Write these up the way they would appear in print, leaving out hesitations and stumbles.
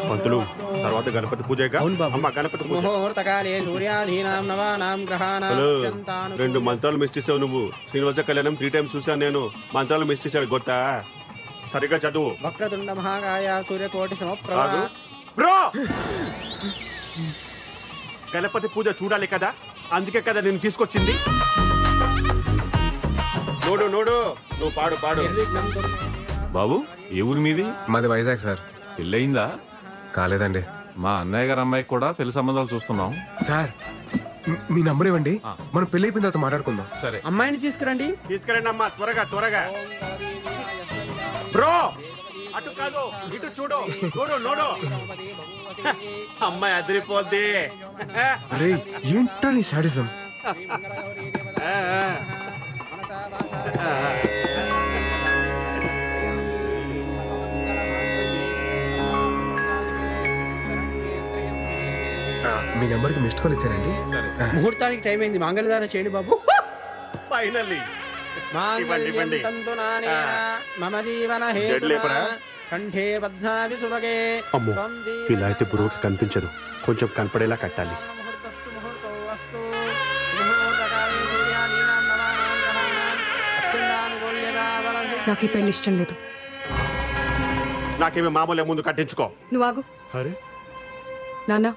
పంతులు తర్వాత గణపతి పూజగా అమ్మ గణపతి పూజ. హలో, 2 మంత్రాలు మిస్ చేసావు నువ్వు. శ్రీనివాస కళ్యాణం 3 times చూసాను నేను. మంత్రాలు మిస్ చేశాడు గొత్తా. సరిగ్గా చదువు. వక్రతుండ మహాకాయ సూర్యకోటి సమప్రభ. బ్రో, గణపతి పూజ చూడాలి కదా, అందుకే కదా నేను తీసుకొచ్చింది. నోడు నోడు, నువ్వు పాడు పాడు. బాబు, ఏ ఊరి మీది? మాది వైజాగ్ సార్. పెళ్ళయిందా? కాలేదండి. మా అన్నయ్య గారు అమ్మాయికి కూడా పెళ్లి సంబంధాలు చూస్తున్నాం. సార్ మీ నంబర్ ఇవ్వండి, మనం పెళ్లి అయిపోయిన తర్వాత మాట్లాడుకుందాం. సరే, అమ్మాయిని తీసుకురండి. తీసుకురండి అమ్మా, త్వరగా త్వరగా. బ్రో, అటు కాదు ఇటు చూడు. Node node. అమ్మాయి అదిరిపోద్ది. అరే ఏంటో నీ సాడిజం. మీ నెంబర్కి మిస్డ్ కాల్ ఇచ్చారండి. ముహూర్తానికి టైం అయింది, మంగళదానం చేయండి బాబు. ఫైనల్లీ మాంగళ్యం తంతునానేన మమ జీవన హేతునా కంఠే పద్మావి సుభగే. అమ్మో, ఇలా అయితే బ్రోకి కనిపించదు, కొంచెం కనపడేలా కట్టాలి. నాకు ఈ పెళ్లి ఇష్టం లేదు. నాకేమి మామూలే, ముందు కట్టించుకో. నువ్వు ఆగు. అరే నాన్న,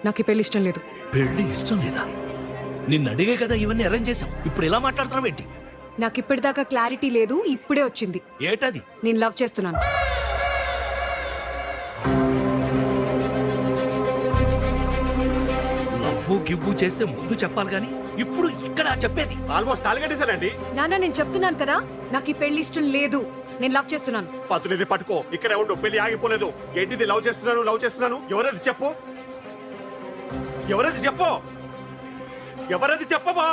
నాకు ఈ పెళ్లి ఇష్టం లేదు. పెళ్లి ఇష్టం లేదా? నిన్ను అడిగే కదా ఇవన్నీ అరేంజ్ చేసాం, ఇప్పుడు ఎలా మాట్లాడుతున్నావు ఏంటి? నాకు ఇప్పటిదాకా క్లారిటీ లేదు, ఇప్పుడే వచ్చింది. ఏటది? నేను లవ్ చేస్తున్నాను. నవ్వు గివ్వు చేస్తే ముందు చెప్పాలి గాని ఇప్పుడు ఇక్కడ చెప్పేది. ఆల్మోస్ట్ తాలిగట్టేశానండి. నాన్న, నేను చెప్తున్నాను కదా, నాకు ఈ పెళ్లి ఇష్టం లేదు. నేను లవ్ చేస్తున్నాను. పత్తునిది పట్టుకో, ఇక్కడే ఉండు, పెళ్లి ఆగిపోలేదు. ఏంటిది లవ్ చేస్తున్నాను లవ్ చేస్తున్నాను? ఎవరది చెప్పు, ఎవరది చెప్పు, ఎవరది చెప్పవా?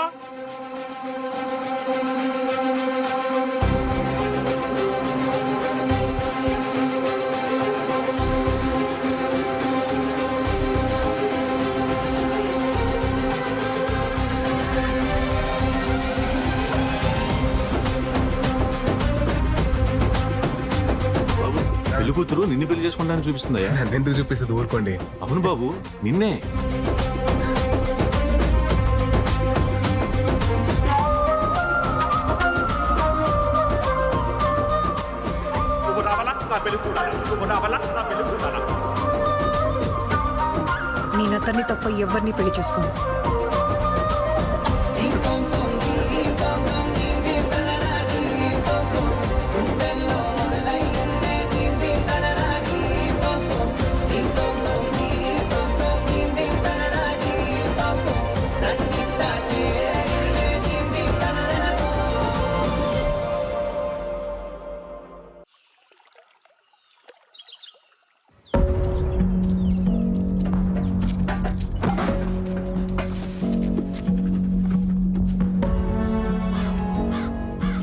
బాబు, పెళ్లి కూతురు నిన్ను పెళ్లి చేసుకుంటానని చూపిస్తుందయ్యా. నన్ను ఎందుకు చూపిస్తుంది, ఊరుకోండి. అవును బాబు, నిన్నే. నువ్వు రావాలా నా పెళ్లి చూడాలా? నువ్వు రావాలా నా పెళ్లి చూడాలా? నేను అతన్ని తప్ప ఎవరిని పెళ్లి చేసుకోను.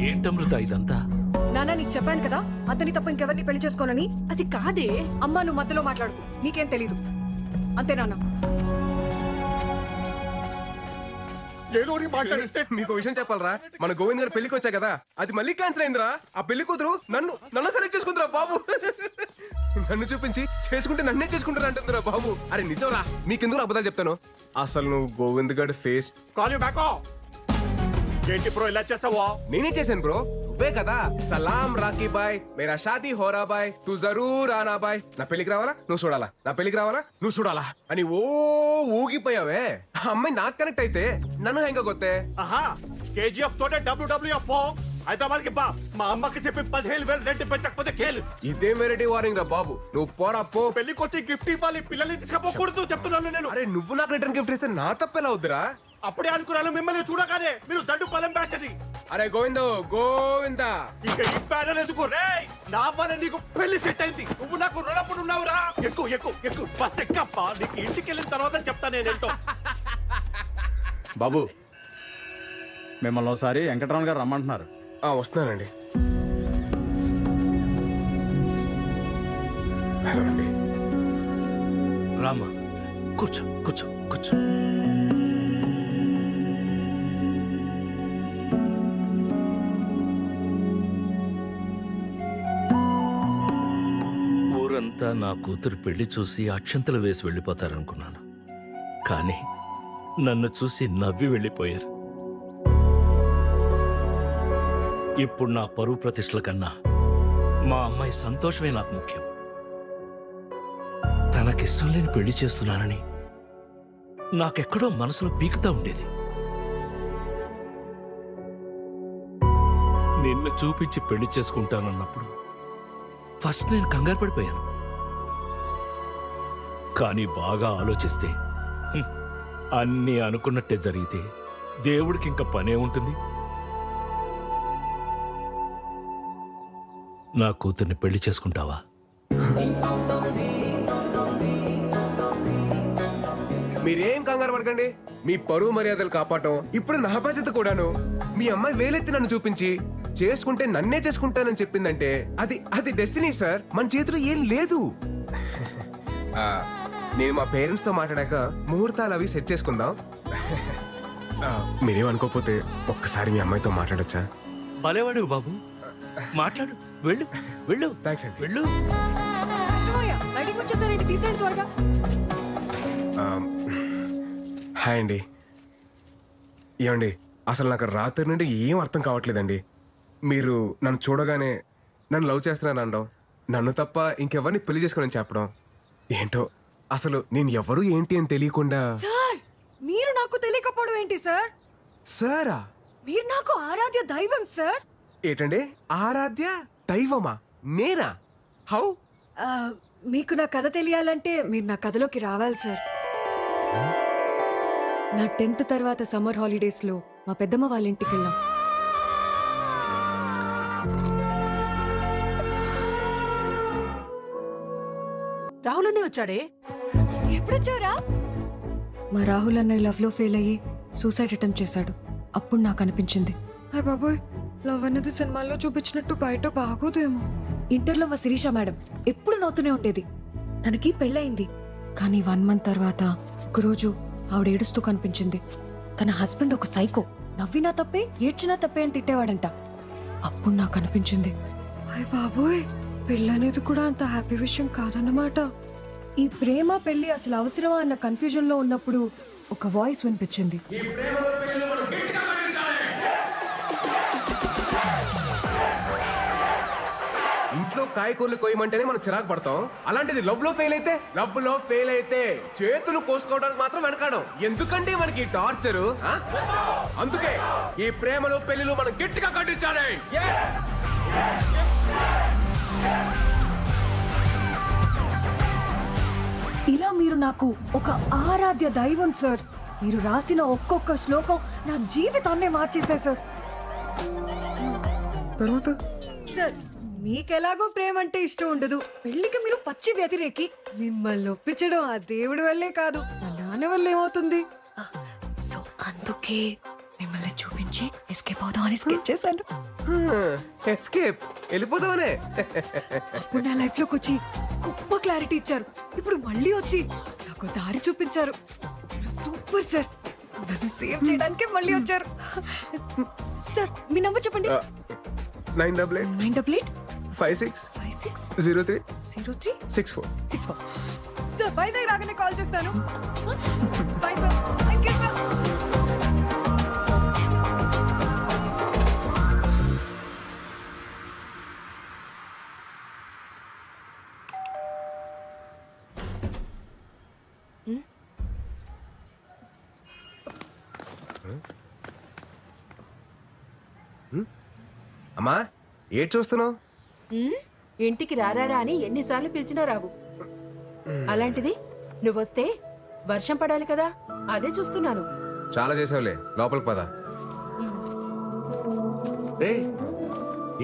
ఏంటమృత ఇదంతా? నాన్న, నీకు చెప్పాను కదా, అతని తప్ప ఇంకెవరిని పెళ్లి చేసుకోనని. అది కాదే. అమ్మా, నువ్వు మధ్యలో మాట్లాడుకు, నీకేం తెలీదు. అంతే నాన్న. ఏదో మాట్లాడిస్తే మీకు విషయం చెప్పాలరా, మన గోవింద్ గారు పెళ్లికి వచ్చా కదా, అది మళ్ళీ క్యాన్సిల్ అయిందిరా. ఆ పెళ్లి కూతురు నన్ను సెలెక్ట్ చేసుకుందిరా బాబు. నన్ను చూపించి చేసుకుంటే నన్నే చేసుకుంటారా అంటుందిరా బాబు. అరే నిజంరా, మీకెందుకు అబద్ధాలు చెప్తాను. అసలు నువ్వు గోవింద్ గారి ఫేస్. Call you back. ఏంటి బ్రో ఇలా చేసావా? నేనే చేశాను బ్రో, నువ్వే కదా. సలాం రాకీ బాయ్, మేరా షాదీ హోరా బాయ్, తూ జరూర్ ఆనా బాయ్. నా పెళ్లికి రావాలా నువ్వు చూడాలా, నా పెళ్లికి రావాలా నువ్వు చూడాలా అని ఊగిపోయావే. ఆ అమ్మాయి నాకు కనెక్ట్ అయితే నన్ను హెంగ గొత్తే. ఆహా, కేజీఎఫ్ తోటే WWF హైదరాబాద్ కి బా. మా అమ్మకి చెప్పి 15,000 రెంట్ పెంచకపోతే కేలు. ఇదే వెరైటీ వార్నింగ్ రా బాబు. నువ్వు పోరా పో. పెళ్లికి వచ్చి గిఫ్ట్ ఇవ్వాలి, పిల్లల్ని తీసుకపోకూడదు చెప్తున్నాను నేను. అరే నువ్వు నాకు రిటర్న్ గిఫ్ట్ ఇస్తే నా తప్పెలా అవుద్దిరా? అప్పుడే అనుకున్నాను మిమ్మల్ని చూడగానే మీరు దండు పదం బ్యాచ్ అని. అరే గోవిందో గోవిందా, ఇక ఈ బ్యానర్ ఎందుకు రే? నా వల్ల నీకు పెళ్లి సెట్ అయింది, నువ్వు నాకు రుణపడి ఉన్నావురా. ఎక్కువ ఎక్కువ ఎక్కువ ఫస్ట్ ఎక్కప్ప, నీకు ఇంటికి వెళ్ళిన తర్వాత చెప్తా నేను ఏంటో. బాబు, మిమ్మల్ని ఒకసారి వెంకటరమణ గారు రమ్మంటున్నారు. వస్తున్నానండి. హలో అండి. రామ్మా, కూర్చో కూర్చో కూర్చో. ఊరంతా భర్త నా కూతురు పెళ్లి చూసి అక్షంతలు వేసి వెళ్ళిపోతారనుకున్నాను. కానీ నన్ను చూసి నవ్వి వెళ్ళిపోయారు. ఇప్పుడు నా పరువు ప్రతిష్టల కన్నా మా అమ్మాయి సంతోషమే నాకు ముఖ్యం. తనకిష్టం లేని పెళ్లి చేస్తున్నానని నాకెక్కడో మనసులో పీకుతా ఉండేది. నిన్ను చూపించి పెళ్లి చేసుకుంటానన్నప్పుడు ఫస్ట్ నేను కంగారు పడిపోయాను. కానీ బాగా ఆలోచిస్తే అన్నీ అనుకున్నట్టే జరిగితే దేవుడికి ఇంకా పనే ఉంటుంది. నా కూతుర్ని పెళ్లి చేసుకుంటావా? మీరేం కంగారు పడకండి. మీ పరువు మర్యాదలు కాపాడటం ఇప్పుడు నా బాధ్యత కూడాను. మీ అమ్మాయి వేలెత్తి నన్ను చూపించి చేసుకుంటే నన్నే చేసుకుంటానని చెప్పిందంటే అది అది డెస్టినీ సార్. మన చేతిలో ఏం లేదు. నేను మా పేరెంట్స్ తో మాట్లాడాక ముహూర్తాలు అవి సెట్ చేసుకుందాం. మీరేమనుకోకపోతే ఒక్కసారి మీ అమ్మాయితో మాట్లాడొచ్చా? భలేవాడు బాబు, మాట్లాడు. వెళ్ళు వెళ్ళు. థ్యాంక్స్ అండి. వెళ్ళు. బయటికి వచ్చేసారేంటి? తీసేయండి త్వరగా. హాయ్ అండి. ఏమండి, అసలు నాకు రాత్రి నుండి ఏం అర్థం కావట్లేదండి. మీరు నన్ను చూడగానే నన్ను లవ్ చేస్తున్నాను అనడం, నన్ను తప్ప ఇంకెవరిని పెళ్లి చేసుకోనని చెప్పడం, ఏంటో అసలు నేను ఎవరు ఏంటి అని తెలియకుండా. సార్, మీరు నాకు తెలియకపోవడం ఏంటి సార్? సారా? మీరు నాకు ఆరాధ్య దైవం సార్. ఏంటండి ఆరాధ్య దైవమా? నేనా? హౌ? ఆ, మీకు నా కథ తెలియాలంటే మీరు నా కథలోకి రావాలి సార్. నా 10th తర్వాత సమ్మర్ హాలిడేస్ లో మా పెద్దమ్మ వాళ్ళ ఇంటికి వెళ్ళాం. రాహుల్ అనే వచ్చాడే. ఎప్పుడొచ్చారా? మా రాహుల్ అన్నయ్య లవ్ లో ఫెయిల్ అయ్యి సూసైడ్ అటెంప్ట్ చేశాడు. అప్పుడు నాకు అనిపించింది, హాయ్ బాబోయ్, లవ్ అన్నది సినిమాల్లో చూపించినట్టు బయట బాగోదేమో. ఇంటర్లో మా శిరీష మేడం ఎప్పుడు నవ్వుతూనే ఉండేది. తనకి పెళ్ళయింది. కానీ 1 month తర్వాత ఒకరోజు ఆవిడ ఏడుస్తూ కనిపించింది. తన హస్బెండ్ ఒక సైకో, నవ్వినా తప్పే ఏడ్చినా తప్పే అని తిట్టేవాడంట. అప్పుడు నాకు అనిపించింది, హాయ్ బాబోయ్, పెళ్ళనేది కూడా అంత హ్యాపీ విషయం కాదన్నమాట. ఈ ప్రేమ పెళ్లి అసలు అవసరమా అన్న కన్ఫ్యూజన్ లో ఉన్నప్పుడు ఒక వాయిస్ వినిపించింది. ఇంట్లో కాయకూరలు కోయమంటేనే మనం చిరాకు పడతాం. అలాంటిది లవ్ లో ఫెయిల్ అయితే చేతులు కోసుకోవడానికి మాత్రం వెనకాడం. ఎందుకంటే మనకి టార్చరు. అందుకే ఈ ప్రేమలు పెళ్లిలు మనం గట్టిగా ఖండించాలి. ఇలా మీరు నాకు ఒక ఆరాధ్య దైవం సార్. మీరు రాసిన ఒక్కొక్క శ్లోకం నా జీవితాన్నే మార్చేశారు సార్. తర్వాత సార్, మీకెలాగో ప్రేమ అంటే ఇష్టం ఉండదు, పెళ్లికి మీరు పచ్చి వ్యతిరేకి. మిమ్మల్ని ఒప్పించడం ఆ దేవుడి వల్లే కాదు, నా నాన్న వల్ల ఏమవుతుంది. సో అందుకే మిమ్మల్ని చూపించి ఎస్కేప్ అవుదాం అని స్కెచ్ చేశాను. ఎస్కేప్ వెళ్ళిపోతామనే. అప్పుడు నా లైఫ్ లోకి వచ్చి గొప్ప క్లారిటీ ఇచ్చారు. ఇప్పుడు మళ్ళీ వచ్చి నాకు దారి చూపించారు. Super sir. నన్ను సేవ్ చేయడానికి మళ్ళీ వచ్చారు. సార్, మీ నంబర్ చెప్పండి. 988 988 56 56 03 03 64. 64. సార్, వైజాగ్ రాగానే కాల్ చేస్తాను. Bye sir. Thank you sir. అమ్మా, ఏం చూస్తున్నావు? ఇంటికి రారా అని ఎన్నిసార్లు పిలిచినా రావు. అలాంటిది నువ్వొస్తే వర్షం పడాలి కదా, అదే చూస్తున్నాను. చాలా చేసావులే, లోపలికి పద.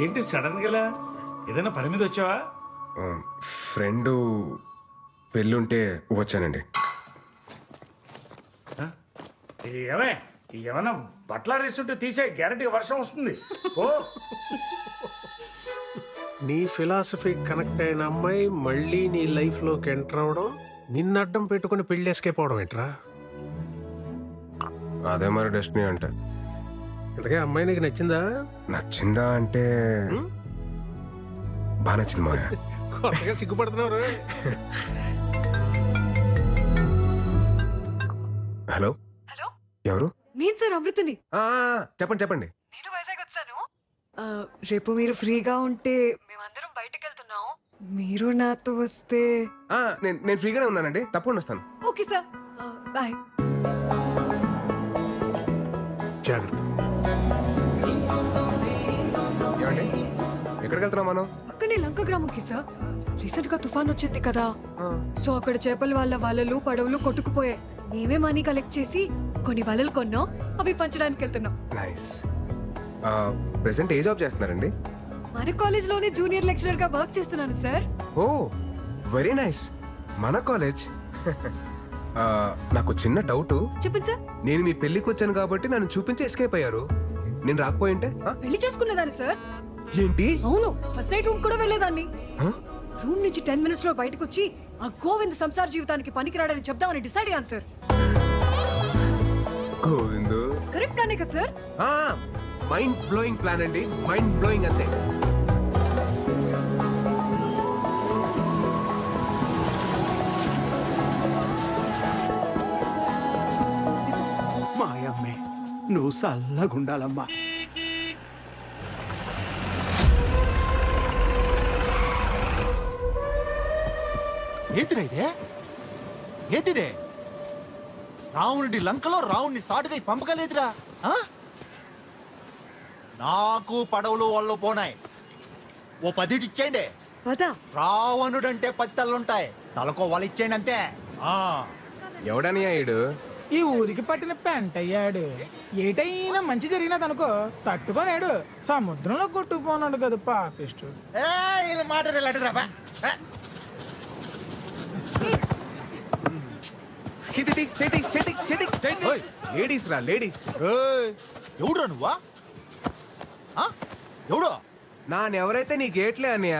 ఏంటి సడన్ గా ఏదైనా పని మీద వచ్చావా? ఫ్రెండ్ పెళ్ళుంటే వచ్చానండి. ఏమే ఏమన్నా బట్టల రేసుంటే తీసే, గ్యారంటీగా వర్షం వస్తుంది. ఓ నీ ఫిలాసఫీ కనెక్ట్ అయిన అమ్మాయి మళ్ళీ నీ లైఫ్లోకి ఎంటర్ అవడం, నిన్ను అడ్డం పెట్టుకుని పెళ్ళేసుకెళ్ళిపోవడం ఏంట్రా? అదే మరి డెస్టినీ అంటే. ఇంతకే అమ్మాయి నీకు నచ్చిందా? నచ్చిందా అంటే బాగా నచ్చింది మాయ. కొత్తగా సిగ్గుపడుతున్నారు. హలో హలో ఎవరు? నేను సార్ అమృతని. చెప్పండి చెప్పండి. నేను వైజాగ్ వచ్చాను. రేపు మీరు ఫ్రీగా ఉంటే మేమందరం బయటకు వెళ్తున్నాం. మీరు నాతో వస్తే. నేను ఫ్రీగానే ఉన్నానండి, తప్పకుండా వస్తాను. Okay sir, bye. జాగ్రత్త. ఏమండి ఎక్కడికి వెళ్తున్నాం మనం? పక్కనే లంక గ్రామంకి సార్. రీసెంట్ గా తుఫాన్ వచ్చింది కదా, సో అక్కడ చేపల వాళ్ళ వలలు పడవలు కొట్టుకుపోయాయి. మేమే మనీ కలెక్ట్ చేసి కొన్ని వలలు కొన్నాం, అవి పంచడానికి వెళ్తున్నాం. నైస్. ప్రెసెంట్ ఏ జాబ్ చేస్తున్నారండి? మన కాలేజ్ లోనే జూనియర్ లెక్చరర్ గా వర్క్ చేస్తున్నాను సార్. ఓ వెరీ నైస్. మన కాలేజ్. నాకు చిన్న డౌట్. చెప్పండి సార్. నేను మీ పెళ్లికి వచ్చాను కాబట్టి నన్ను చూపించి ఎస్కేప్ అయ్యారు. నేను రాకపోయింటే పెళ్లి చేసుకునేదాన్ని సార్. ఏంటి? అవును, ఫస్ట్ నైట్ రూమ్ కూడా వెళ్ళేదాన్ని. Huh? రూమ్ నుంచి 10 minutes లో బయటకు వచ్చి ఆ గోవింద్ సంసార జీవితానికి పనికిరాడని చెప్దామని డిసైడ్ అయ్యాను సార్. గోవిందు కరెక్ట్ గానే కదా సార్? మైండ్ బ్లోయింగ్ ప్లాన్ అండి, మైండ్ బ్లోయింగ్ అంతే. మాయమ్మే నువ్వు చల్లగుండాలమ్మా. ఏంటిరా ఇదే? ఏంటిదే? రావణుడి లంకలో రావణ్ణి సాటుగా పంపగలేదురా. నాకు పడవలు వాళ్ళు పోనాయి. ఓ 10 ఇచ్చేయండి. రావణుడంటే 10 తలలుంటాయి, తలకో వాళ్ళు ఇచ్చేయండి అంతే. ఎవడని అయ్యాడు? ఈ ఊరికి పట్టిన పెంట అయ్యాడు. ఏటైనా మంచి జరిగినదనుకో తట్టుకోలేడు, సముద్రంలో కొట్టుకుపోనాడు కదా పాపిష్టు. మాట్లాడరా లేడీస్ రా లేడీస్. ఎవడురా నువ్వా? ఎవడో నానెవరైతే నీ గేట్లే అన్నయ్య.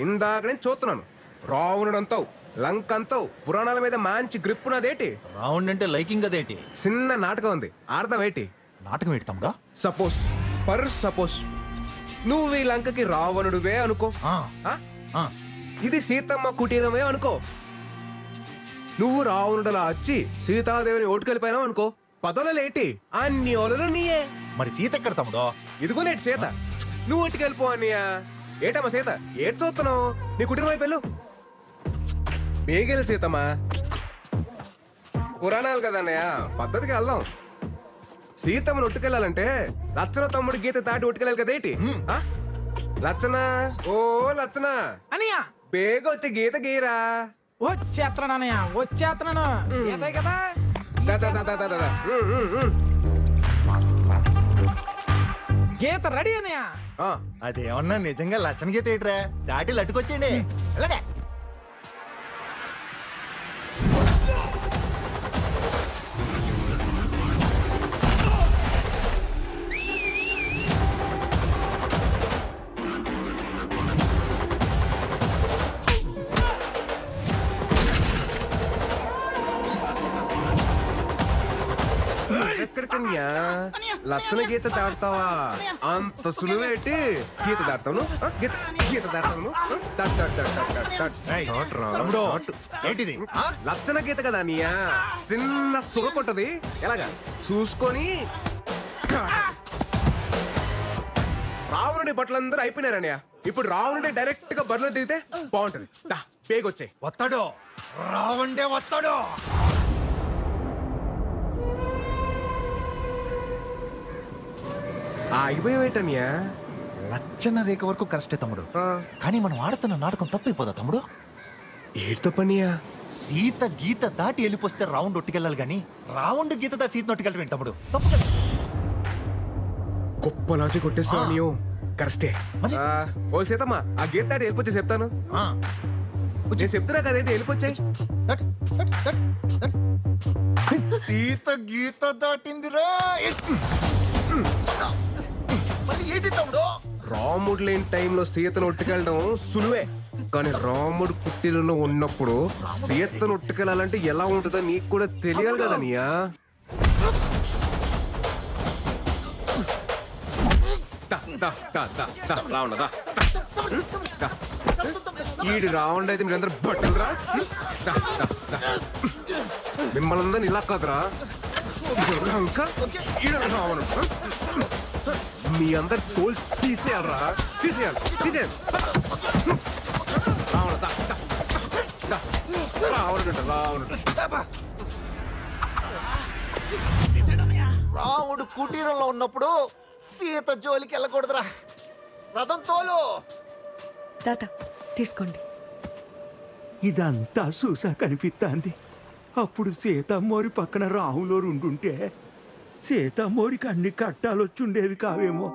ఇందాక నేను చూస్తున్నాను. రావణుడు అంతావు, లంక్ అంతావు, పురాణాల మీద మంచి గ్రిప్ ఉన్నదేటి. రావణుడు అంటే లైకింగ్ అదేంటి? చిన్న నాటకం ఉంది, అర్థం ఏంటి? నాటకం ఏంటి తమ్ముడా? సపోజ్ నువ్వు ఈ లంకకి రావణుడువే అనుకో. ఇది సీతమ్మ కుటీరమే అనుకో. నువ్వు రావణుడలా వచ్చి సీతాదేవిని ఓటుకెళ్ళిపోయినావు అనుకో. పదవులేటి అన్ని ఓలలు నీయే. మరి సీత ఎక్కడ తమ్ముడో? ఇదిగో నేటి సీత. నువ్వు ఓటుకెళ్ళిపో అన్నయ్య. ఏటమ్మా సీత ఏటి చూస్తున్నావు? నీ కుటుంబం అయిపోయావు. బేగెలు సీతమ్మా. పురాణాలు కదా అన్నయ్య, పద్ధతికి వెళ్దాం. సీతమ్మను ఒట్టుకెళ్ళాలంటే లచ్చన తమ్ముడు గీత దాటి ఒట్టుకెళ్ళాలి కదేటి. లచ్చన ఓ లచ్చన అనియా బేగ వచ్చే గీత గీరా. వచ్చేస్తున్నాను అన్నయ్య, వచ్చేస్తున్నాను. గీతే కదా. గీత రెడీ అన్నయ్య. అదేమన్నా నిజంగా లచ్చన గీత ఏట్రా? దాటి లట్టుకొచ్చేయండి. అలాగే ఎక్కడికన్యా లచ్చన గీత దాడతావా? అంత సులువేటి గీత దాడతాను. గీత దాడతాను. ఏంటిది? లచ్చన గీత కదా అన్నయ్య, చిన్న సురకుంటది. ఎలాగా చూసుకొని. రావణుడి బట్టలందరూ అయిపోయినారన్నయ్య. ఇప్పుడు రావణుడి డైరెక్ట్ గా బరిలో దిగితే బాగుంటది. పేగొచ్చాయి. వస్తాడు రావండే వస్తాడు. ఆగిపోయేటన్యా. లచ్చన రేఖ వరకు కరెస్టే తమ్ముడు, కానీ మనం ఆడుతున్న నాటకం తప్పైపోదా తమ్ముడు? ఏడు తప్పనియా? సీత గీత దాటి వెళ్ళిపోస్తే రౌండ్ ఒట్టుకెళ్ళాలి గాని రావుండ్ గీత దాటి సీత ఒట్టుకెళ్ళటం తమ్ముడు తప్పు కదా. గొప్ప లాజిక్ కొట్టేస్తావు నీవు. కరెస్టే. ఓ సీతమ్మా ఆ గీత దాటి వెళ్ళిపోతే చెప్తాను. నేను చెప్తున్నా కదేంటి వెళ్ళిపోచ్చాయి. సీత గీత దాటిందిరా. ఏంటి తమ్ముడు? రాముడు లేని టైంలో సీతను ఒట్టుకెళ్ళడం సులువే, కానీ రాముడు పుట్టినలో ఉన్నప్పుడు సీతను ఒట్టుకెళ్ళాలంటే ఎలా ఉంటుందో నీకు కూడా తెలియాలి కదా నీయా. రావణ ఈడు రావండి అయితే మీరందరూ బట్టురా మిమ్మల్ని అందరిని ఇలా కాదురా ఇంకా ఈడు రావణుడు మీ అందరు తోలు తీసేయాలరా తీసేయాలి రావణుడు రాముడు కుటీరంలో ఉన్నప్పుడు సీత జోలికి వెళ్ళకూడదురా. రథం తోలు. తాత తీసుకోండి. ఇదంతా చూసా కనిపిస్తాంది. అప్పుడు సీతమ్మోరి పక్కన రాహులో ఉండుంటే సీతమ్మోరికి అన్ని కట్టాలొచ్చుండేవి కావేమో.